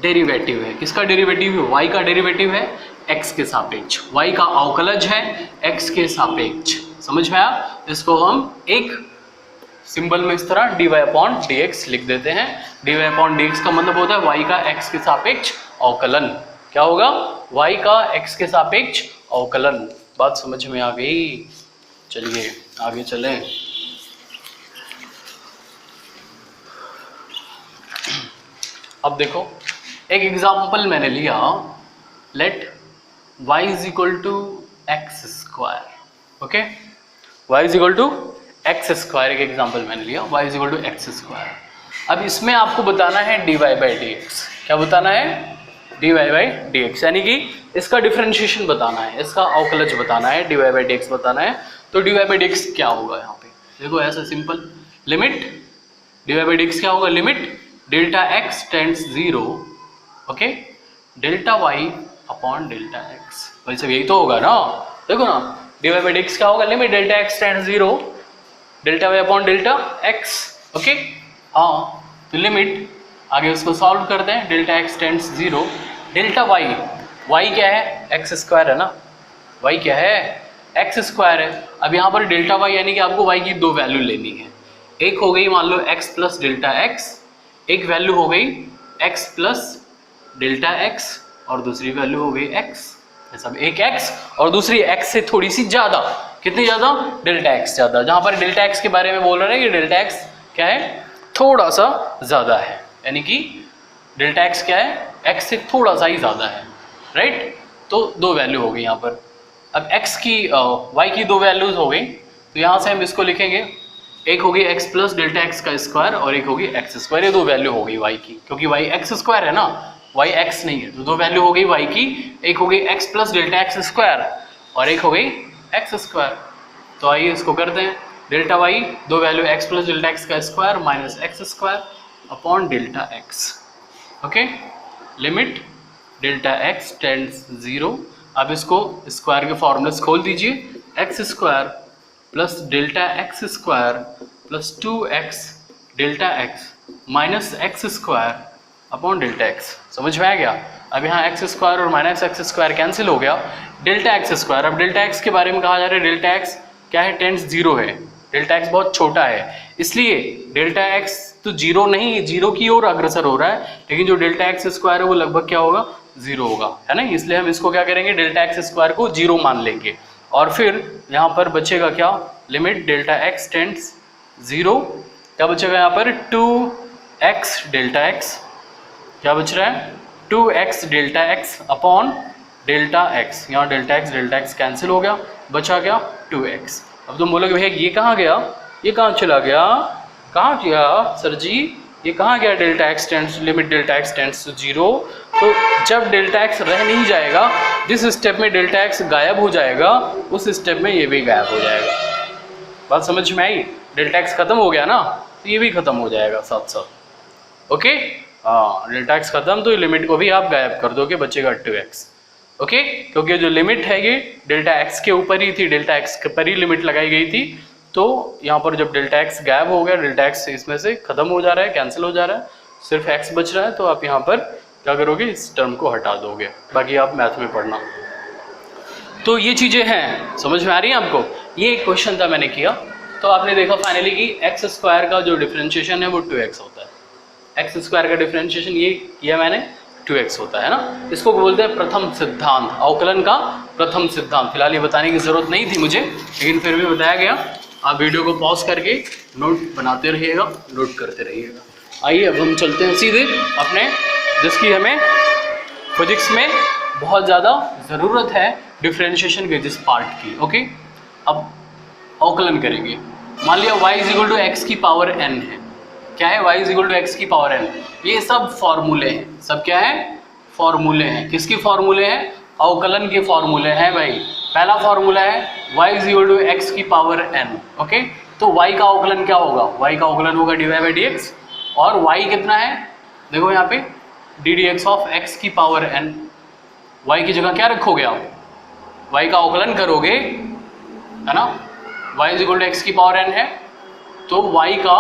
डेरिवेटिव है। किसका डेरिवेटिव है, वाई का डेरिवेटिव है एक्स के सापेक्ष, वाई का अवकलज है एक्स के सापेक्ष, समझ में आया। इसको हम एक सिंबल में इस तरह D Y upon D X लिख देते हैं। D Y upon D X का मतलब होता है वाई का एक्स के सापेक्ष अवकलन। क्या होगा, वाई का एक्स के सापेक्ष अवकलन। बात समझ में आ गई, चलिए आगे चलें। अब देखो एक एग्जाम्पल मैंने लिया, let y is equal to x square, okay, y is equal to x square, एक एग्जाम्पल मैंने लिया, y is equal to x square. अब इसमें आपको बताना है dy बाई डी एक्स। क्या बताना है, dy बाई डी एक्स, यानी कि इसका डिफरेंशिएशन बताना है, इसका अवकलज बताना है, dy बाई डी एक्स बताना है। तो dy बाई डी एक्स क्या होगा, यहाँ पे देखो ऐसा simple, limit dy by D X क्या होगा, limit delta x tends zero, okay, delta Y upon delta X. भाई सब यही तो होगा ना, देखो ना, D Y by D X क्या होगा, limit delta x tends zero delta Y upon delta x, okay. हाँ, तो लिमिट आगे उसको सॉल्व करते हैं, delta x tends zero delta Y, Y क्या है, एक्स स्क्वायर है ना, वाई क्या है, एक्स स्क्वायर है। अब यहाँ पर डेल्टा वाई यानी कि आपको वाई की दो वैल्यू लेनी है, एक हो गई मान लो एक्स प्लस डेल्टा एक्स, एक वैल्यू हो गई x प्लस डेल्टा एक्स, और दूसरी वैल्यू हो गई x, सब एक x और दूसरी x से थोड़ी सी ज़्यादा, कितनी ज़्यादा, डेल्टा x ज़्यादा। जहाँ पर डेल्टा x के बारे में बोल रहे हैं कि डेल्टा x क्या है, थोड़ा सा ज़्यादा है, यानी कि डेल्टा x क्या है, x से थोड़ा सा ही ज़्यादा है, राइट। तो दो वैल्यू हो गई यहाँ पर। अब x की y की दो वैल्यूज हो गई, तो यहाँ से हम इसको लिखेंगे, एक होगी x प्लस डेल्टा एक्स का स्क्वायर और एक होगी एक्स स्क्वायर, ये दो वैल्यू हो गई y की, क्योंकि y एक्स स्क्वायर है ना, y x नहीं है, तो दो वैल्यू हो गई y की, एक हो गई x plus delta x square और एक हो गई एक्स स्क्वायर। तो आइए इसको करते हैं, डेल्टा y दो value x plus delta x का square minus x square upon delta x, okay, limit delta x tends zero. अब इसको स्क्वायर के फॉर्मूले खोल दीजिए, x square plus delta x square plus 2x delta x minus x square upon delta x. समझ में आ गया। अब यहाँ एक्स स्क्वायर और माइनस एक्स स्क्वायर कैंसिल हो गया, डेल्टा एक्स स्क्वायर। अब डेल्टा एक्स के बारे में कहा जा रहा है डेल्टा एक्स क्या है, टेंड्स जीरो है, डेल्टा एक्स बहुत छोटा है, इसलिए डेल्टा एक्स तो जीरो नहीं, जीरो की ओर अग्रसर हो रहा है, लेकिन जो डेल्टा एक्स स्क्वायर है वो लगभग क्या होगा, जीरो होगा, है ना। इसलिए हम इसको क्या करेंगे, डेल्टा एक्स स्क्वायर को जीरो मान लेंगे। और फिर यहाँ पर बचेगा क्या, limit delta x tends zero, क्या बचेगा यहाँ पर 2x डेल्टा एक्स, क्या बच रहा है 2x delta X upon delta x, यहाँ डेल्टा एक्स कैंसिल हो गया, बचा क्या 2x। अब तुम बोलोगे भैया ये कहाँ गया, ये कहाँ चला गया, कहाँ गया सर जी, ये कहाँ गया, delta x tends limit delta x tends to zero. तो जब डेल्टा एक्स रह नहीं जाएगा, जिस स्टेप में डेल्टा एक्स गायब हो जाएगा उस स्टेप में ये भी गायब हो जाएगा। बात समझ में आई, डेल्टा एक्स खत्म हो गया ना तो ये भी खत्म हो जाएगा साथ साथ। ओके हाँ, डेल्टा एक्स खत्म तो लिमिट को भी आप गायब कर दोगे, बचेगा 2x। ओके क्योंकि जो लिमिट है ये डेल्टा एक्स के ऊपर ही थी, डेल्टा एक्स के पर ही लिमिट लगाई गई थी, तो यहाँ पर जब डेल्टा एक्स गायब हो गया, डेल्टा एक्स इसमें से खत्म हो जा रहा है, कैंसिल हो जा रहा है, सिर्फ x बच रहा है, तो आप यहाँ पर क्या करोगे, इस टर्म को हटा दोगे, बाकी आप मैथ में पढ़ना। तो ये चीज़ें हैं, समझ में आ रही है आपको। ये एक क्वेश्चन था मैंने किया, तो आपने देखा फाइनली कि एक्स स्क्वायर का जो डिफरेंशिएशन है वो 2x होता है। एक्स स्क्वायर का डिफरेंशिएशन ये किया मैंने 2x होता है ना, इसको बोलते हैं प्रथम सिद्धांत, अवकलन का प्रथम सिद्धांत। फिलहाल ये बताने की ज़रूरत नहीं थी मुझे, लेकिन फिर भी बताया गया। आप वीडियो को पॉज करके नोट बनाते रहिएगा, नोट करते रहिएगा। आइए अब हम चलते हैं सीधे अपने, जिसकी हमें फिजिक्स में बहुत ज़्यादा ज़रूरत है, डिफरेंशिएशन के जिस पार्ट की। ओके अब अवकलन करेंगे। मान लिया y = x की पावर n है, क्या है y = x की पावर n, ये सब फॉर्मूले हैं, सब क्या है, फॉर्मूले हैं। किसके फॉर्मूले हैं, अवकलन के फॉर्मूले हैं भाई। पहला फॉर्मूला है y = x की पावर n। ओके तो y का अवकलन क्या होगा, y का अवकलन होगा dy/dx, और y कितना है, देखो यहाँ पे ddx ऑफ x की पावर n, y की जगह क्या रखोगे आप, y का अवकलन करोगे, है ना, y = x की पावर n है, तो y का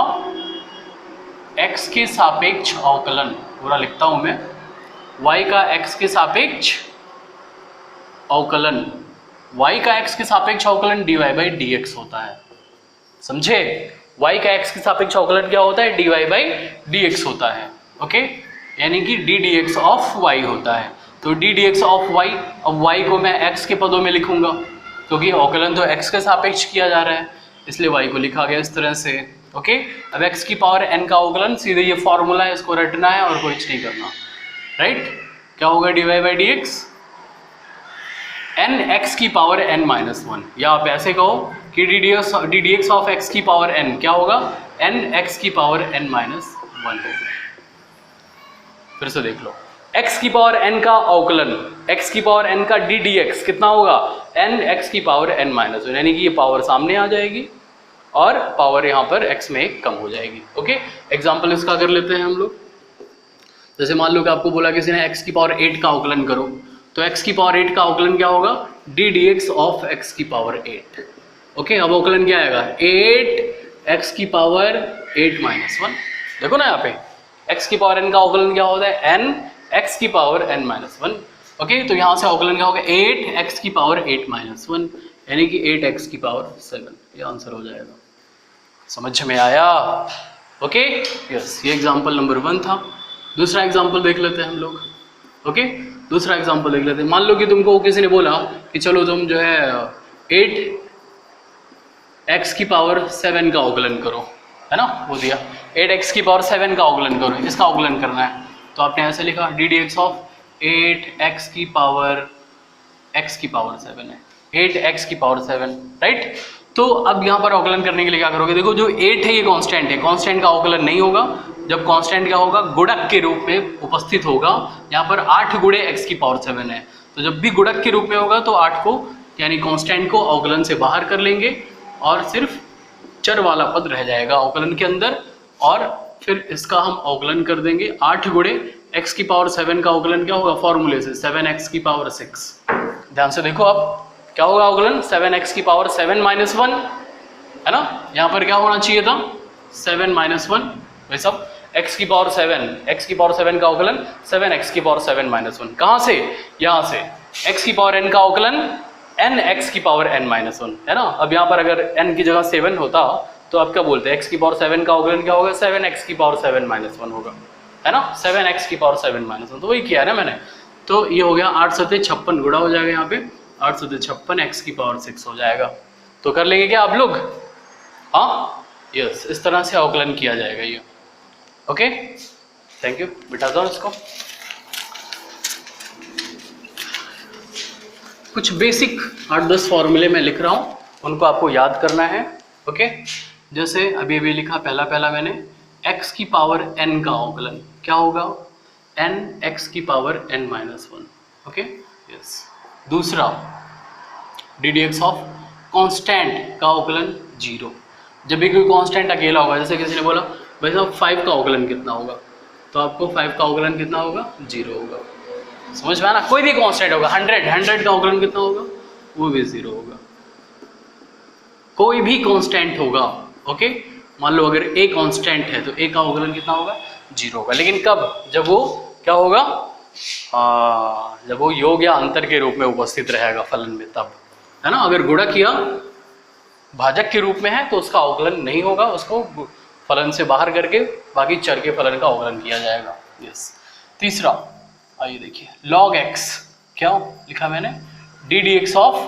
x के सापेक्ष अवकलन, पूरा लिखता हूं मैं, y का x के सापेक्ष अवकलन, y का x के सापेक्ष अवकलन dy/dx होता है, समझे। y का x के सापेक्ष अवकलन क्या होता है, dy/dx होता है। ओके यानी कि ddx ऑफ y होता है, तो ddx ऑफ y, अब y को मैं x के पदों में लिखूंगा क्योंकि अवकलन तो x के सापेक्ष किया जा रहा है, इसलिए y को लिखा गया इस तरह से। ओके अब x की पावर n का अवकलन, सीधे ये फॉर्मूला है, इसको रटना है और कुछ नहीं करना, राइट। क्या होगा dy/dx, n x की पावर n-1, या आप ऐसे कहो कि ddx ऑफ x की पावर n क्या होगा, n x की पावर n-1 होगा। फिर से देख लो, x की पावर n का अवकलन, x की पावर n का ddx कितना होगा, n x की पावर n-1, यानी कि ये पावर सामने आ जाएगी और पावर यहाँ पर x में कम हो जाएगी। ओके एग्जाम्पल इसका कर लेते हैं हम लोग। जैसे मान लो कि आपको बोला किसी ने x की पावर 8 का अवकलन करो, तो x की पावर 8 का अवकलन क्या होगा, ddx ऑफ x की पावर 8। ओके अब अवकलन क्या आएगा, 8x की पावर 8-1, देखो ना यहाँ पे x की पावर n का अवकलन क्या होता है, n x की पावर n-1। ओके तो यहाँ से अवकलन क्या होगा, 8x की पावर 8-1, यानी कि 8x की पावर 7, ये आंसर हो जाएगा। समझ में आया। ओके यस, ये एग्जांपल नंबर 1 था। दूसरा एग्जांपल देख लेते हैं हम लोग। ओके दूसरा एग्जांपल देख लेते हैं। मान लो कि तुमको किसी ने बोला कि चलो तुम जो है 8x की पावर 7 का अवकलन करो, है ना, वो दिया 8x की पावर 7 का अवकलन करो, इसका अवकलन करना है, तो आपने ऐसे लिखा ddx ऑफ 8x की पावर x की पावर 7 है, 8x की पावर 7, राइट। तो अब यहाँ पर अवकलन करने के लिए क्या करोगे, देखो जो 8 है ये कांस्टेंट है, कांस्टेंट का अवकलन नहीं होगा, जब कांस्टेंट क्या होगा, गुणक के रूप में उपस्थित होगा। यहाँ पर 8 गुणे x की पावर 7 है, तो जब भी गुणक के रूप में होगा तो 8 को यानी कांस्टेंट को अवकलन से बाहर कर लेंगे और सिर्फ चर वाला पद रह जाएगा अवकलन के अंदर, और फिर इसका हम अवकलन कर देंगे। 8 गुणे x की पावर 7 का अवकलन क्या होगा, फॉर्मूले से 7x की पावर 6। ध्यान से देखो अब क्या होगा अवकलन, 7x की पावर 7-1, है ना, यहाँ पर क्या होना चाहिए था 7-1, वही सब x की पावर 7 का अवकलन 7x की पावर 7 माइनस 1। कहाँ से? यहाँ से x की पावर n का अवकलन n x की पावर n माइनस 1 है ना। अब यहाँ पर अगर n की जगह 7 होता तो आप क्या बोलते हैं, x की पावर 7 का अवकलन क्या होगा, 7x की पावर 7 माइनस 1 होगा, है ना, 7x की पावर 7 माइनस 1। तो वही किया है ना मैंने। तो ये हो गया 8 सते 56 गुणा हो जाएगा यहाँ पे 8 सते 56 x की पावर 6 हो जाएगा। तो कर लेंगे क्या आप लोग? हाँ यस, इस तरह से अवकलन किया जाएगा ये। ओके थैंक यू, बिठा दो इसको। कुछ बेसिक 8-10 फॉर्मूले मैं लिख रहा हूँ, उनको आपको याद करना है। ओके जैसे अभी अभी लिखा पहला मैंने x की पावर n का अवकलन क्या होगा, n x की power n minus 1। Okay yes. दूसरा ddx ऑफ कांस्टेंट का अवकलन 0। जब भी कोई कांस्टेंट अकेला होगा, जैसे किसी ने बोला भाई साहब 5 का अवकलन कितना होगा, तो आपको 5 का अवकलन कितना होगा, 0 होगा। समझ में आना? कोई भी कांस्टेंट होगा, 100 का अवकलन कितना होगा, वो भी 0 होगा। कोई भी कांस्टेंट होगा, ओके मान लो अगर a कांस्टेंट है तो a का अवकलन कितना होगा, 0 होगा। लेकिन कब? जब वो क्या होगा, जब वो योग या अंतर के रूप में उपस्थित रहेगा फलन में, तब, है ना। अगर गुणा किया भाजक के रूप में है तो उसका अवकलन नहीं होगा, उसको फलन से बाहर करके बाकी चर के फलन का अवकलन किया जाएगा। यस। तीसरा आइए देखिए, log x क्या लिखा मैंने, ddx ऑफ